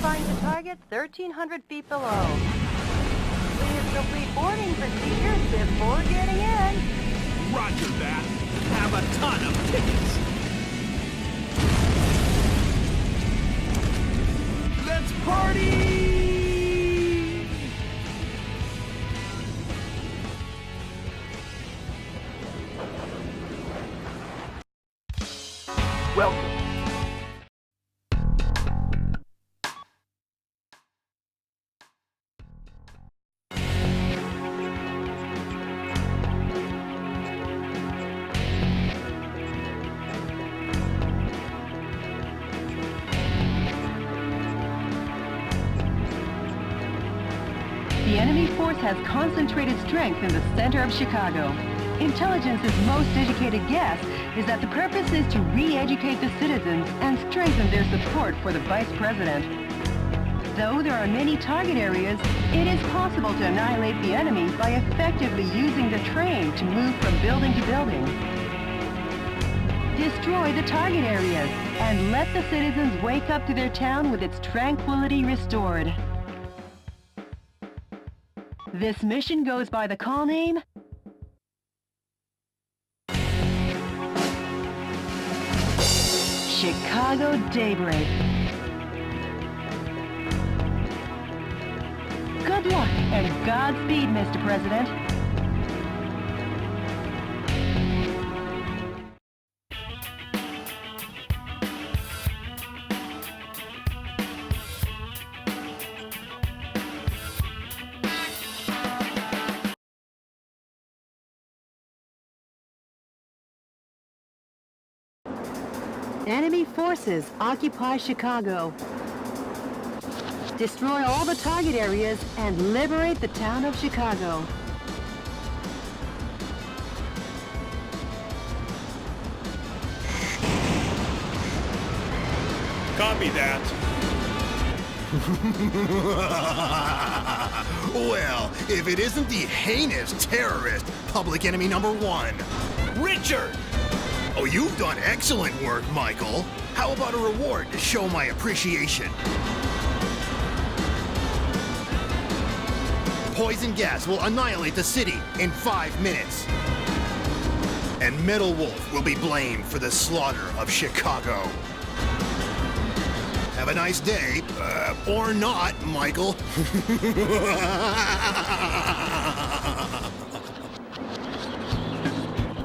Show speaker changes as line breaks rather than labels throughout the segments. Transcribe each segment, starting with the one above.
find the target 1,300 feet below. Please complete boarding procedures before getting in.
Roger that. Have a ton of tickets. Let's party! Welcome.
The enemy force has concentrated strength in the center of Chicago. Intelligence's most educated guess is that the purpose is to re-educate the citizens and strengthen their support for the vice president. Though there are many target areas, it is possible to annihilate the enemy by effectively using the train to move from building to building. Destroy the target areas and let the citizens wake up to their town with its tranquility restored. This mission goes by the call name Chicago Daybreak. Good luck and Godspeed, Mr. President.
Enemy forces occupy Chicago. Destroy all the target areas and liberate the town of Chicago.
Copy that.
Well, if it isn't the heinous terrorist, public enemy number one.
Richard!
Oh, you've done excellent work, Michael. How about a reward to show my appreciation? Poison gas will annihilate the city in 5 minutes. And Metal Wolf will be blamed for the slaughter of Chicago. Have a nice day, or not, Michael.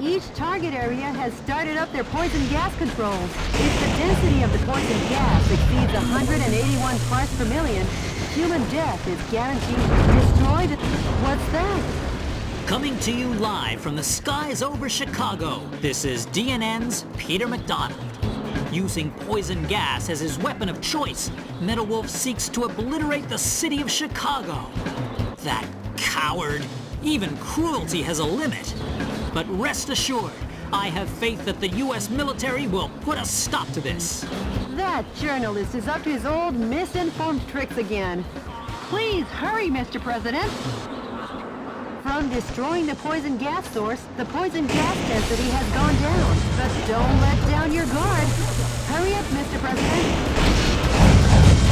Each target area has started up their poison gas controls. If the density of the poison gas exceeds 181 parts per million, human death is guaranteed. Destroy the... What's that?
Coming to you live from the skies over Chicago, this is DNN's Peter McDonald. Using poison gas as his weapon of choice, Metal Wolf seeks to obliterate the city of Chicago. That coward! Even cruelty has a limit. But rest assured, I have faith that the U.S. military will put a stop to this.
That journalist is up to his old misinformed tricks again.
Please hurry, Mr. President.
From destroying the poison gas source, the poison gas density has gone down. But don't let down your guard. Hurry up, Mr. President.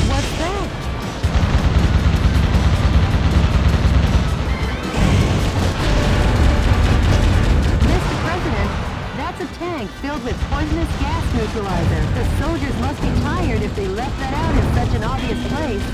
What's that? Mr. President, that's a tank filled with poisonous gas neutralizer. The soldiers must be tired if they left that out in such an obvious place.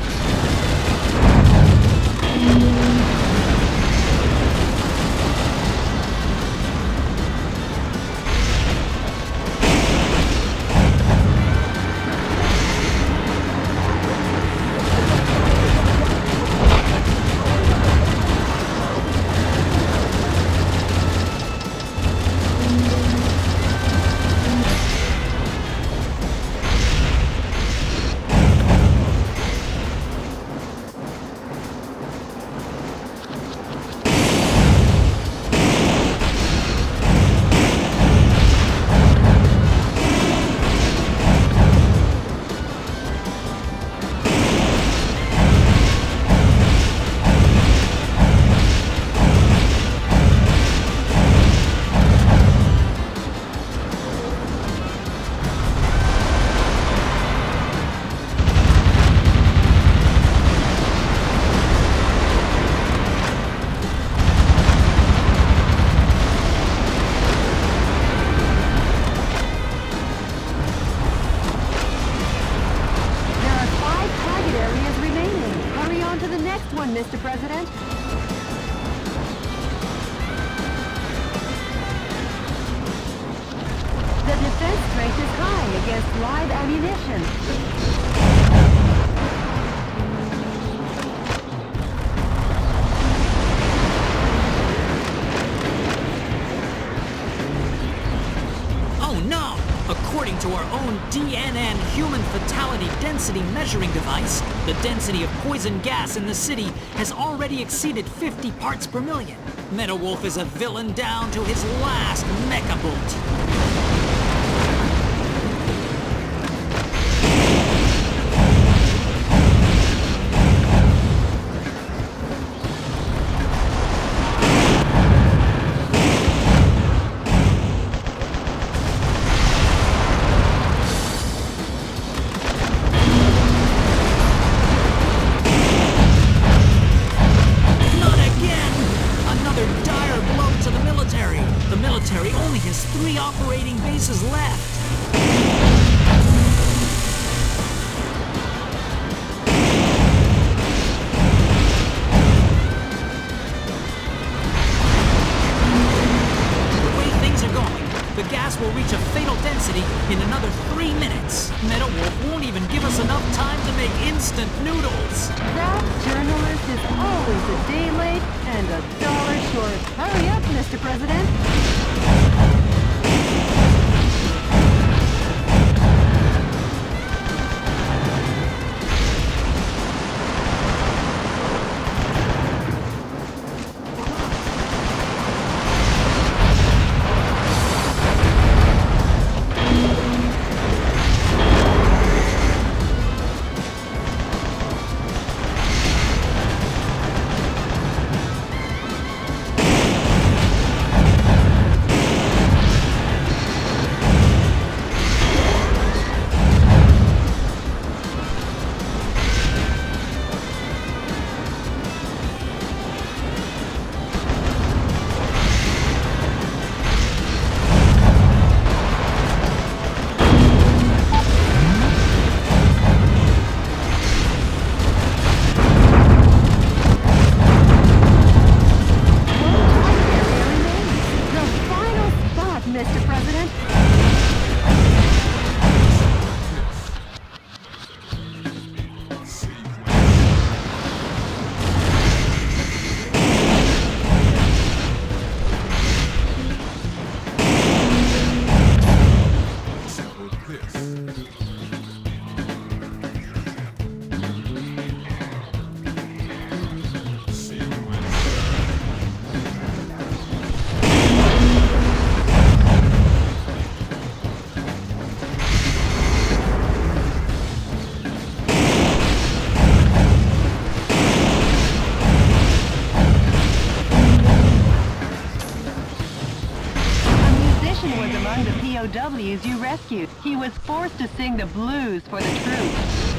strength is high against live ammunition.
Oh no! According to our own DNN human fatality density measuring device, the density of poison gas in the city has already exceeded 50 parts per million. Metal Wolf is a villain down to his last mecha bolt. Only has 3 operating bases left. The way things are going, the gas will reach a fatal density in another 3 minutes. Metal Wolf won't even give us enough time to make instant noodles.
That journalist is always a day late and $1 short. Hurry up, Mr. President. Mr. President. Was among the POWs you rescued. He was forced to sing the blues for the troops.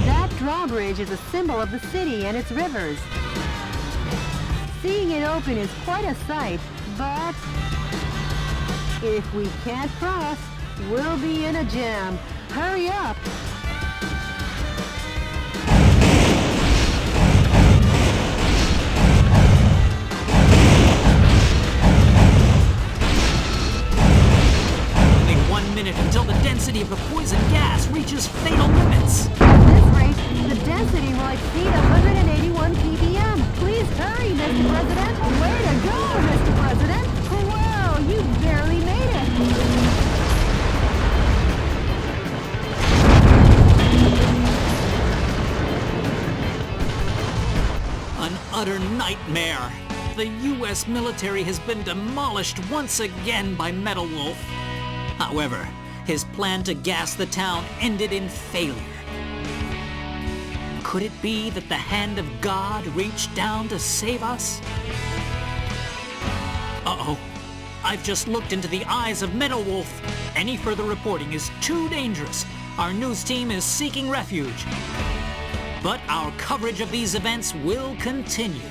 That drawbridge is a symbol of the city and its rivers. Seeing it open is quite a sight, but if we can't cross, we'll be in a jam. Hurry up!
Only 1 minute until the density of the poison gas reaches fatal limits.
At this rate, the density will exceed 181 ppm. Please hurry, Mr. President! Way to go, Mr. President! Wow, you barely made it!
An utter nightmare. The U.S. military has been demolished once again by Metal Wolf. However, his plan to gas the town ended in failure. Could it be that the hand of God reached down to save us? Uh-oh. I've just looked into the eyes of Metal Wolf. Any further reporting is too dangerous. Our news team is seeking refuge. But our coverage of these events will continue.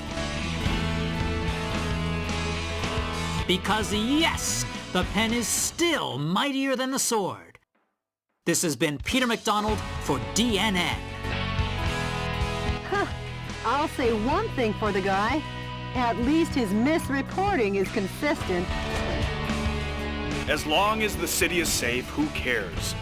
Because yes, the pen is still mightier than the sword. This has been Peter McDonald for DNN.
Huh. I'll say one thing for the guy. At least his misreporting is consistent.
As long as the city is safe, who cares?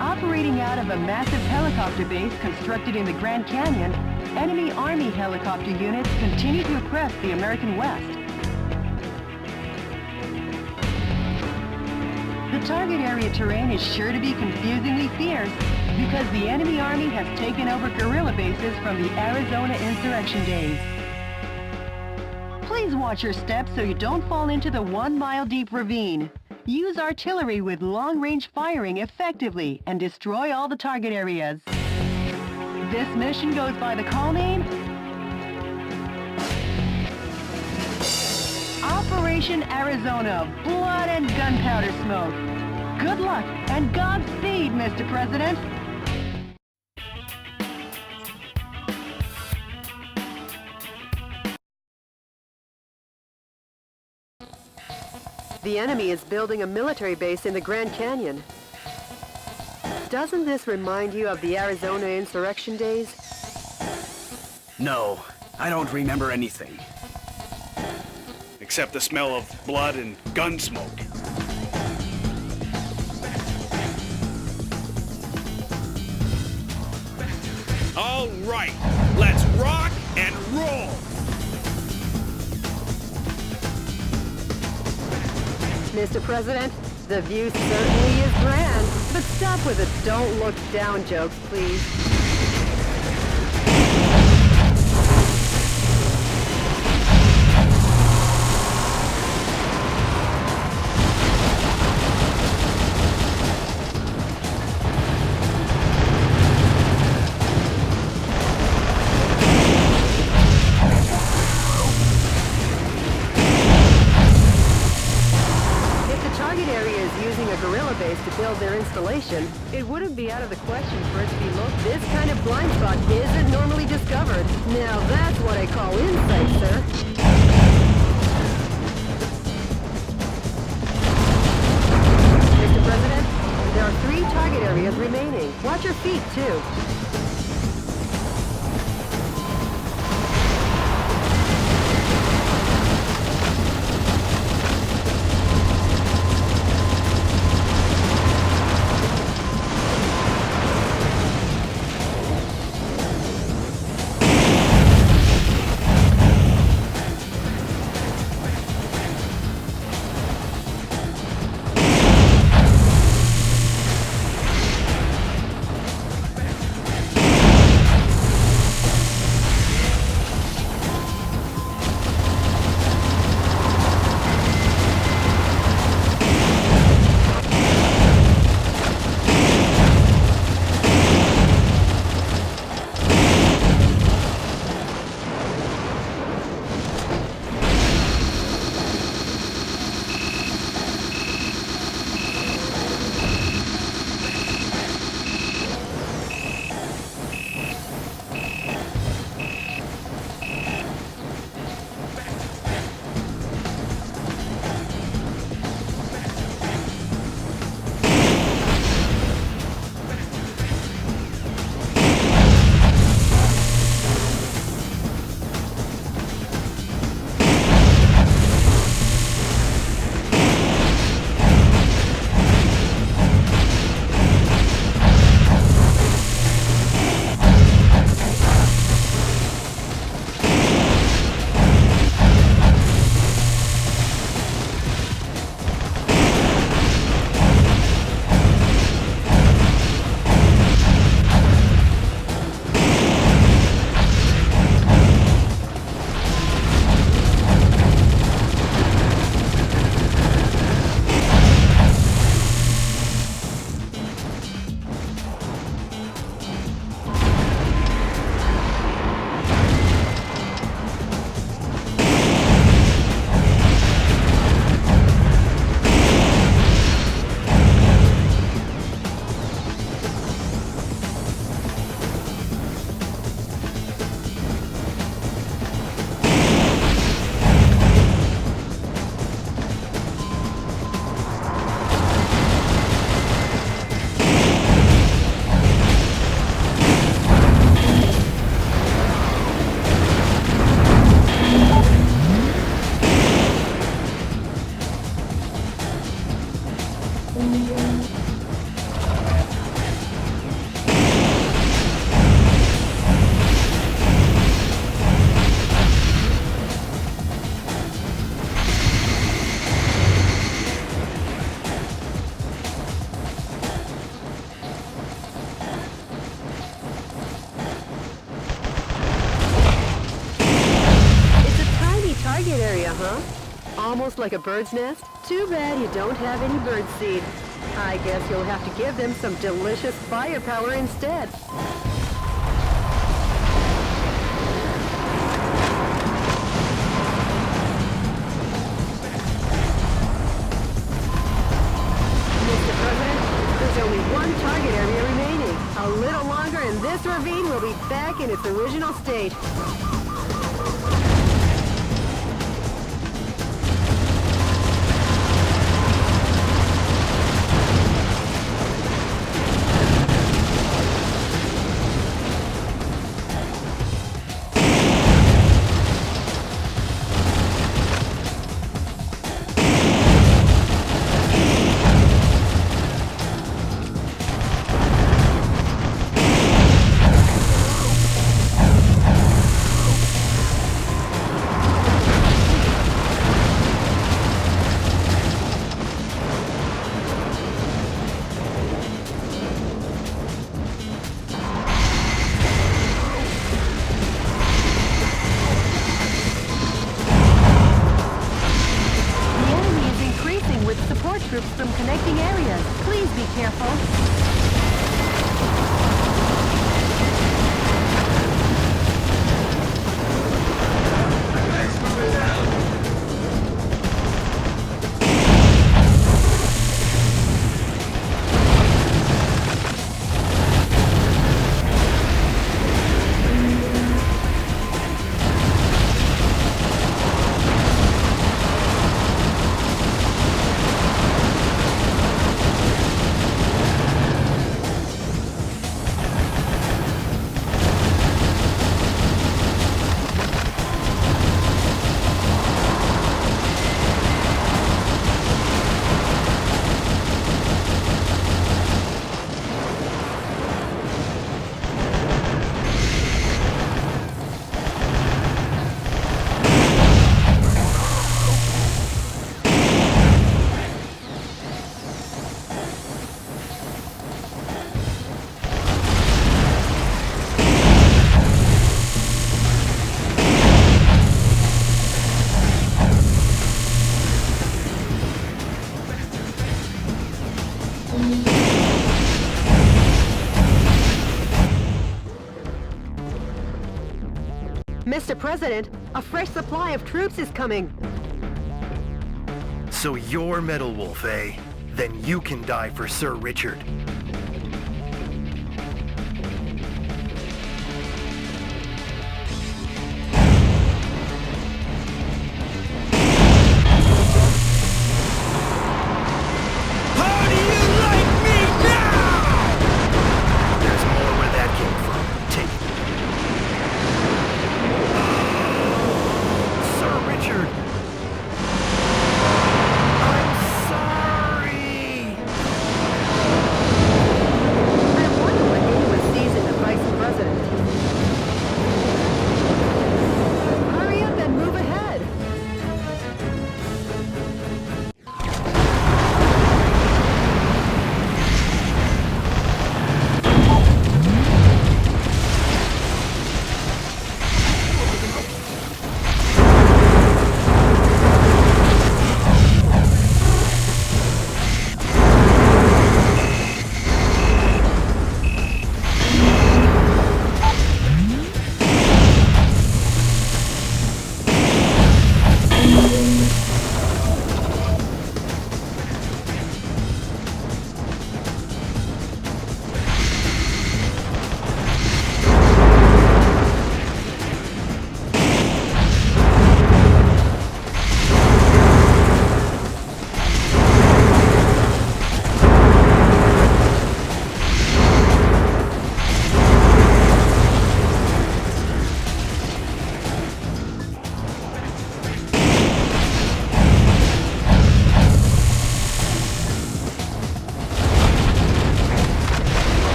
Operating out of a massive helicopter base constructed in the Grand Canyon, enemy Army helicopter units continue to oppress the American West. The target area terrain is sure to be confusingly fierce because the enemy Army has taken over guerrilla bases from the Arizona insurrection days. Please watch your steps so you don't fall into the 1-mile-deep ravine. Use artillery with long-range firing effectively and destroy all the target areas. This mission goes by the call name Operation Arizona, Blood and Gunpowder Smoke. Good luck and Godspeed, Mr. President.
The enemy is building a military base in the Grand Canyon. Doesn't this remind you of the Arizona insurrection days?
No, I don't remember anything. Except the smell of blood and gun smoke. All right, let's rock and roll!
Mr. President, the view certainly is grand, but stop with the don't look down jokes, please. To build their installation, it wouldn't be out of the question for it to be looked. This kind of blind spot isn't normally discovered. Now that's what I call insight, sir. Mr. President, there are 3 target areas remaining. Watch your feet, too. huh? Almost like a bird's nest? Too bad you don't have any bird seed. I guess you'll have to give them some delicious firepower instead. Mr. President, there's only one target area remaining. A little longer and this ravine will be back in its original state. Troops from connecting areas. Please be careful. Mr. President, a fresh supply of troops is coming.
So you're Metal Wolf, eh? Then you can die for Sir Richard.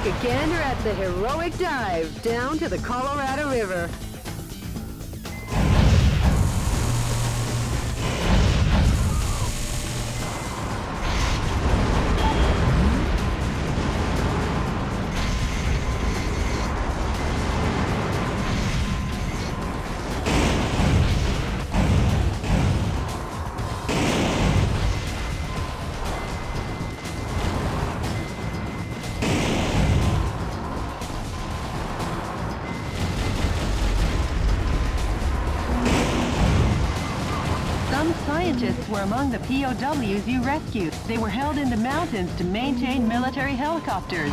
take a gander at the heroic dive down to the Colorado River.
Scientists were among the POWs you rescued. They were held in the mountains to maintain military helicopters.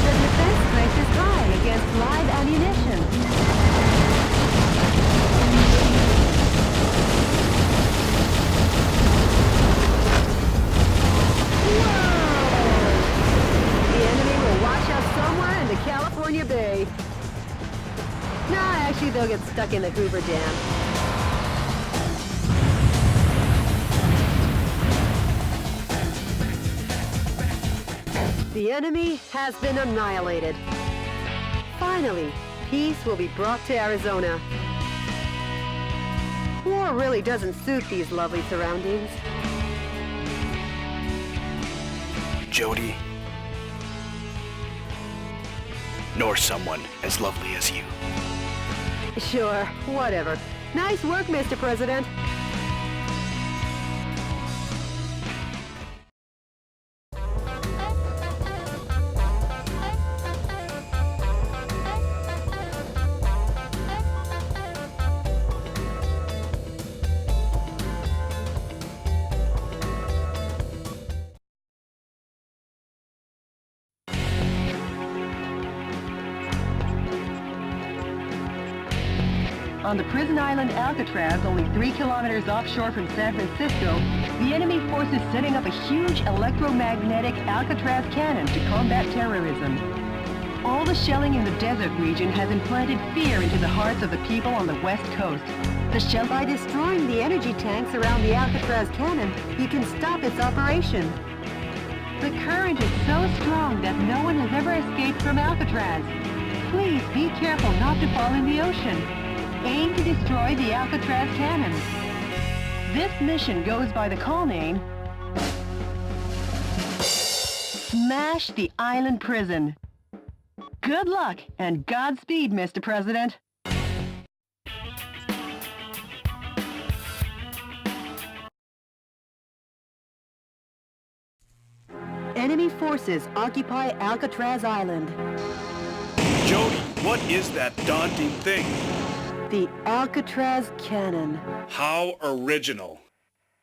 The defense strength is high against live ammunition. California Bay. Nah, actually they'll get stuck in the Hoover Dam. The enemy has been annihilated. Finally, peace will be brought to Arizona. War really doesn't suit these lovely surroundings.
Jody. Nor someone as lovely as you.
Sure, whatever. Nice work, Mr. President.
On the prison island Alcatraz, only 3 kilometers offshore from San Francisco, the enemy force is setting up a huge electromagnetic Alcatraz cannon to combat terrorism. All the shelling in the desert region has implanted fear into the hearts of the people on the west coast.
By destroying the energy tanks around the Alcatraz cannon, you can stop its operation.
The current is so strong that no one has ever escaped from Alcatraz. Please be careful not to fall in the ocean. Aim to destroy the Alcatraz cannon. This mission goes by the call name Smash the Island Prison. Good luck and Godspeed, Mr. President.
Enemy forces occupy Alcatraz Island.
Jody, what is that daunting thing?
The Alcatraz cannon.
How original.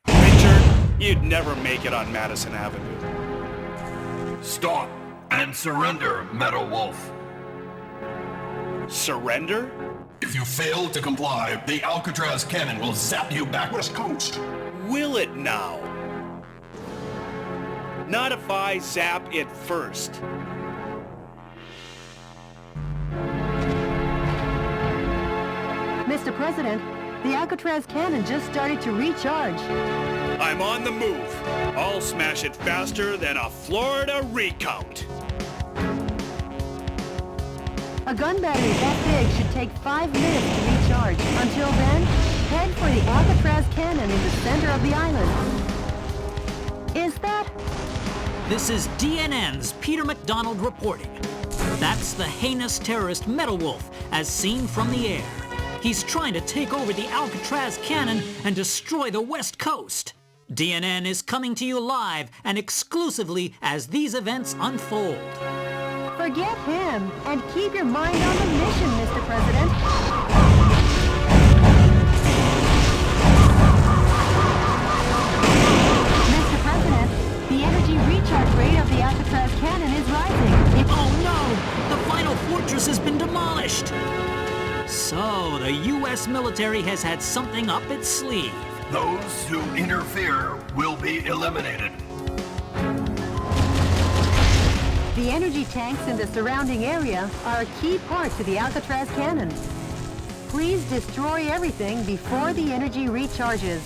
Richard, you'd never make it on Madison Avenue.
Stop and surrender, Metal Wolf.
Surrender?
If you fail to comply, the Alcatraz cannon will zap you back west coast.
Will it now? Not if I zap it first.
Mr. President, the Alcatraz cannon just started to recharge.
I'm on the move. I'll smash it faster than a Florida recount.
A gun battery that big should take 5 minutes to recharge. Until then, head for the Alcatraz cannon in the center of the island. Is that?
This is DNN's Peter McDonald reporting. That's the heinous terrorist Metal Wolf, as seen from the air. He's trying to take over the Alcatraz cannon and destroy the West Coast. DNN is coming to you live and exclusively as these events unfold.
Forget him and keep your mind on the mission, Mr. President. Mr. President, the energy recharge rate of the Alcatraz cannon is rising.
Oh no! The final fortress has been demolished! So, the U.S. military has had something up its sleeve.
Those who interfere will be eliminated.
The energy tanks in the surrounding area are a key part to the Alcatraz cannon. please destroy everything before the energy recharges.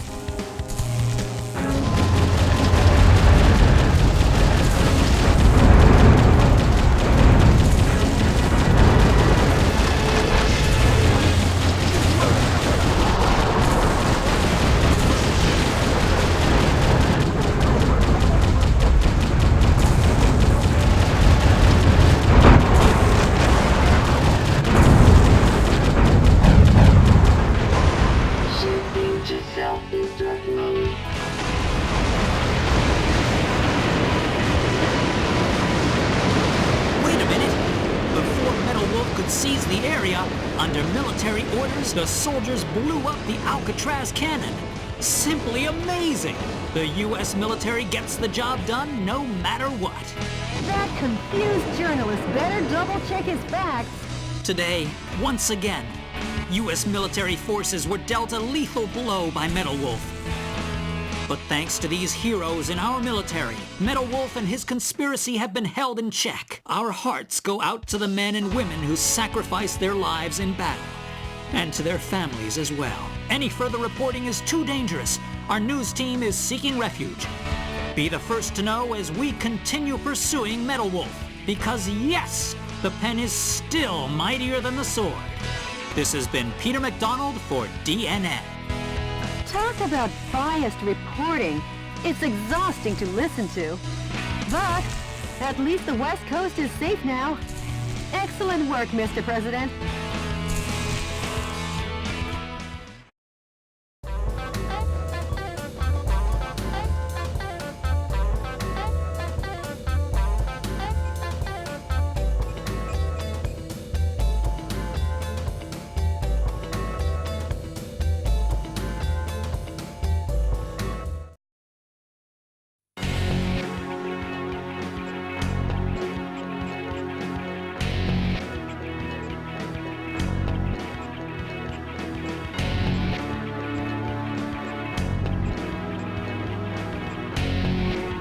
Seize the area, under military orders, the soldiers blew up the Alcatraz cannon. Simply amazing! The U.S. military gets the job done no matter what.
That confused journalist better double-check his facts.
Today, once again, U.S. military forces were dealt a lethal blow by Metal Wolf. But thanks to these heroes in our military, Metal Wolf and his conspiracy have been held in check. Our hearts go out to the men and women who sacrificed their lives in battle, and to their families as well. Any further reporting is too dangerous. Our news team is seeking refuge. Be the first to know as we continue pursuing Metal Wolf, because yes, the pen is still mightier than the sword. This has been Peter McDonald for DNN.
Talk about biased reporting. It's exhausting to listen to. But at least the West Coast is safe now. Excellent work, Mr. President.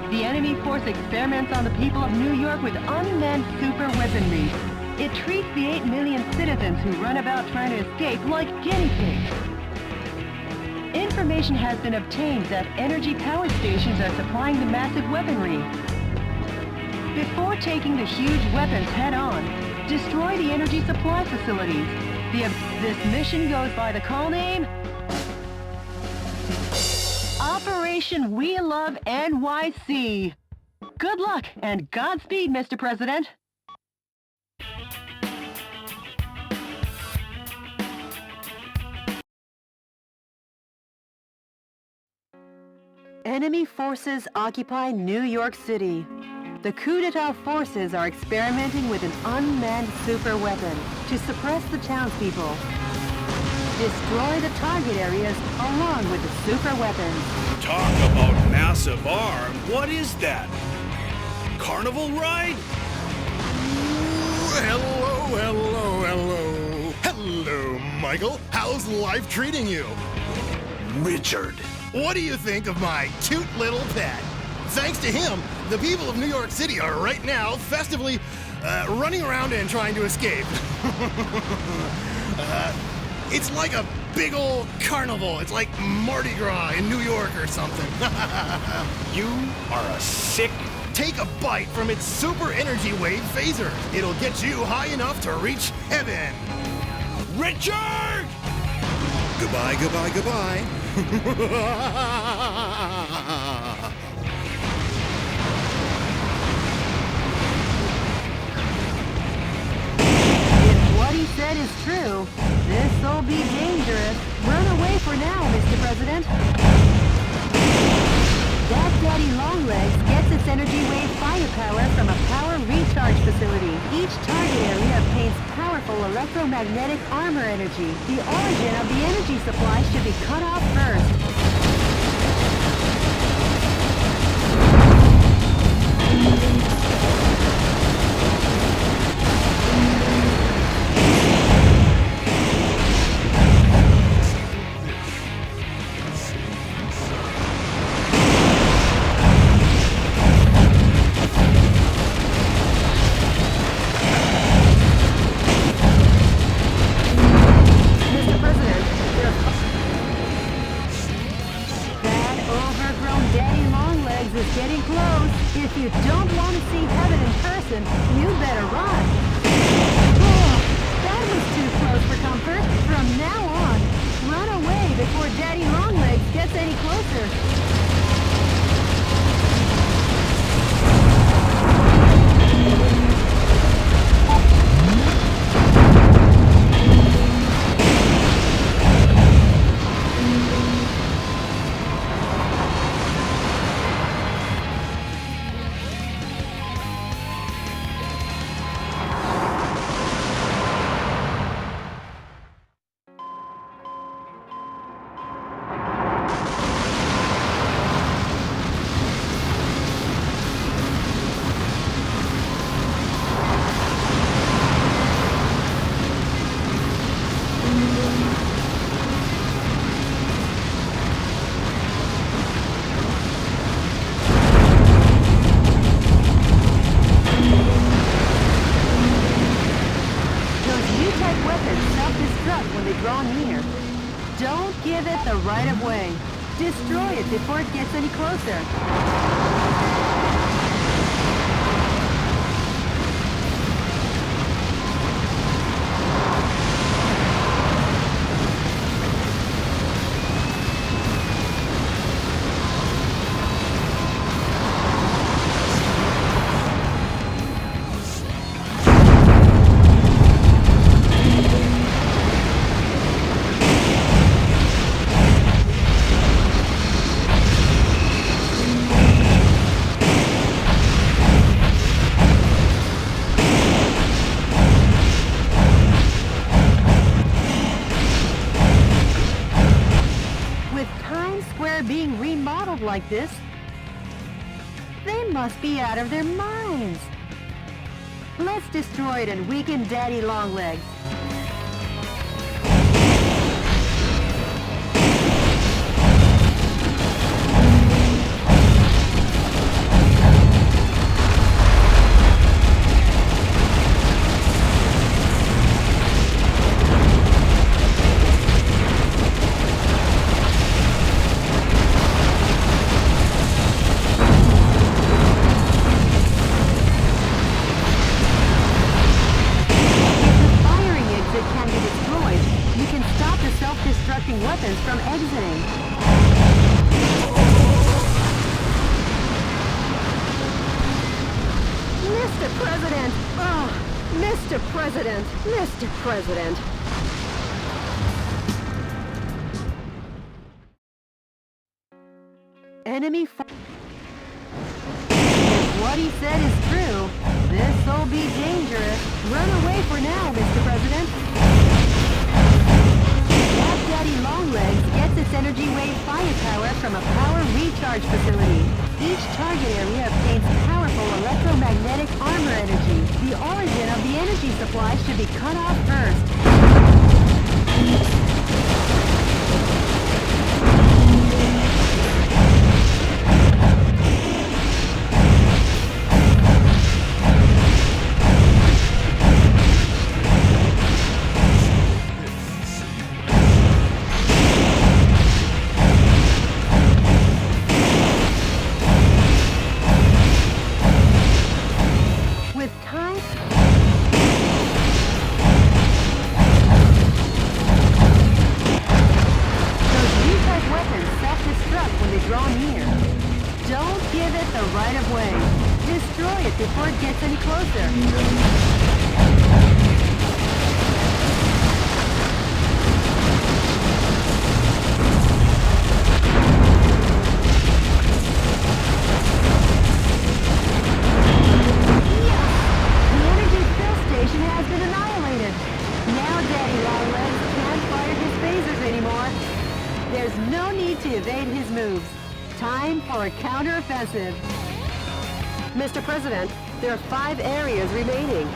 The enemy force experiments on the people of New York with unmanned super weaponry. It treats the 8 million citizens who run about trying to escape like guinea pigs. Information has been obtained that energy power stations are supplying the massive weaponry. Before taking the huge weapons head-on, destroy the energy supply facilities. This mission goes by the call name Operation We Love NYC. Good luck and Godspeed, Mr. President.
Enemy forces occupy New York City. The coup d'etat forces are experimenting with an unmanned super weapon to suppress the townspeople. Destroy the target areas along with the super weapons.
Talk about massive arm. What is that? Carnival ride?
Hello, Michael. How's life treating you?
Richard.
What do you think of my cute little pet? Thanks to him, the people of New York City are right now festively running around and trying to escape. It's like a big old carnival. It's like Mardi Gras in New York or something.
You are a sick...
Take a bite from its super energy wave phaser. It'll get you high enough to reach heaven.
Richard!
Goodbye, goodbye, goodbye.
If what he said is true, this'll be dangerous. Run away for now, Mr. President. That Daddy Longlegs gets its energy wave firepower from a power recharge facility. Each target area obtains powerful electromagnetic armor energy. The origin of the energy supply should be cut off first. Mr. draw near. Don't give it the right of way. Destroy it before it gets any closer. Being remodeled like this, they must be out of their minds. Let's destroy it and weaken Daddy Longlegs. Weapons from exiting. Mr. President! Oh, Mr. President! Mr. President! Enemy if what he said is true, this'll be dangerous. Run away for now, Mr. President. Daddy Longlegs gets its energy wave firepower from a power recharge facility. Each target area obtains powerful electromagnetic armor energy. The origin of the energy supply should be cut off first. Before it gets any closer. There's no need to evade his moves. Time for a counter-offensive. Mr. President, there are 5 areas remaining.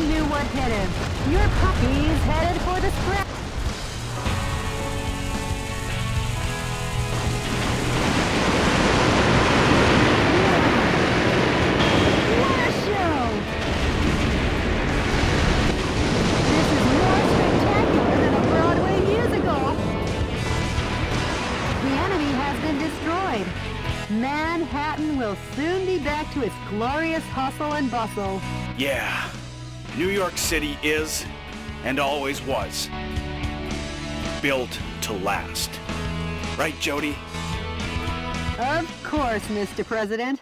knew what hit him. Your puppy's headed for the scrap. What a show! This is more spectacular than a Broadway musical. The enemy has been destroyed. Manhattan will soon be back to its glorious hustle and bustle.
Yeah, New York City is, and always was, built to last. Right, Jody?
Of course, Mr. President.